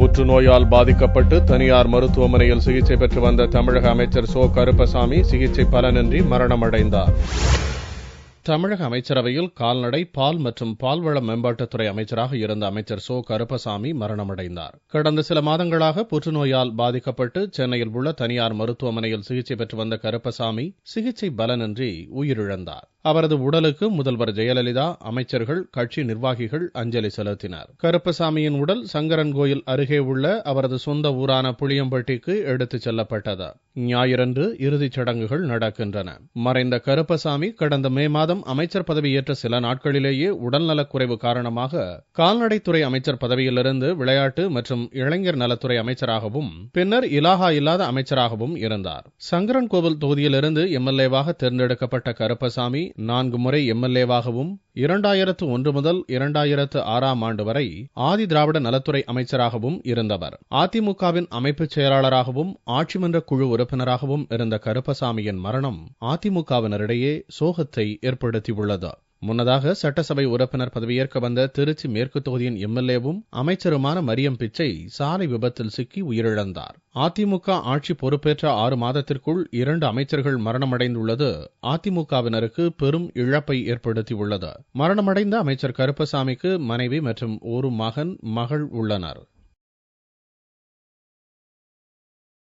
புற்றுநோயால் பாதிக்கப்பட்டு தனியார் மருத்துவமனையில் சிகிச்சை பெற்று வந்த தமிழக அமைச்சர் சோ கருப்பசாமி சிகிச்சை பலனின்றி மரணமடைந்தார். தமிழக அமைச்சரவையில் கால்நடை, பால் மற்றும் பால்வள மேம்பாட்டுத்துறை அமைச்சராக இருந்த அமைச்சர் சோ கருப்பசாமி மரணமடைந்தார். கடந்த சில மாதங்களாக புற்றுநோயால் பாதிக்கப்பட்டு சென்னையில் உள்ள தனியார் மருத்துவமனையில் சிகிச்சை பெற்று வந்த கருப்பசாமி சிகிச்சை பலனின்றி உயிரிழந்தார். அவரது உடலுக்கு முதல்வர் ஜெயலலிதா, அமைச்சர்கள், கட்சி நிர்வாகிகள் அஞ்சலி செலுத்தினர். கருப்பசாமியின் உடல் சங்கரன்கோயில் அருகே உள்ள அவரது சொந்த ஊரான புளியம்பட்டிக்கு எடுத்துச் செல்லப்பட்டது. ஞாயிறன்று இறுதிச் சடங்குகள் நடக்கின்றன. மறைந்த கருப்பசாமி கடந்த மே மாதம் அமைச்சர் பதவியேற்ற சில நாட்களிலேயே உடல்நலக்குறைவு காரணமாக கால்நடைத்துறை அமைச்சர் பதவியிலிருந்து விளையாட்டு மற்றும் இளைஞர் நலத்துறை அமைச்சராகவும் பின்னர் இலாகா இல்லாத அமைச்சராகவும் இருந்தார். சங்கரன்கோவில் தொகுதியிலிருந்து எம்எல்ஏவாக தேர்ந்தெடுக்கப்பட்ட கருப்பசாமி 4 முறை எம்எல்ஏவாகவும் 2001 முதல் 2006 ஆண்டு வரை ஆதி திராவிட நலத்துறை அமைச்சராகவும் இருந்தவர். அதிமுகவின் அமைப்புச் செயலாளராகவும் ஆட்சிமன்ற குழு உறுப்பினராகவும் இருந்த கருப்பசாமியின் மரணம் அதிமுகவினரிடையே சோகத்தை ஏற்படுத்தியுள்ளது. முன்னதாக சட்டசபை உறுப்பினர் பதவியேற்க வந்த திருச்சி மேற்கு தொகுதியின் எம்எல்ஏவும் அமைச்சருமான மரியம் பிச்சை சாலை விபத்தில் சிக்கி உயிரிழந்தார். அதிமுக ஆட்சி பொறுப்பேற்ற 6 மாதத்திற்குள் 2 அமைச்சர்கள் மரணமடைந்துள்ளது அதிமுகவினருக்கு பெரும் இழப்பை ஏற்படுத்தியுள்ளது. மரணமடைந்த அமைச்சர் கருப்பசாமிக்கு மனைவி மற்றும் ஒரு மகன், மகள் உள்ளனர்.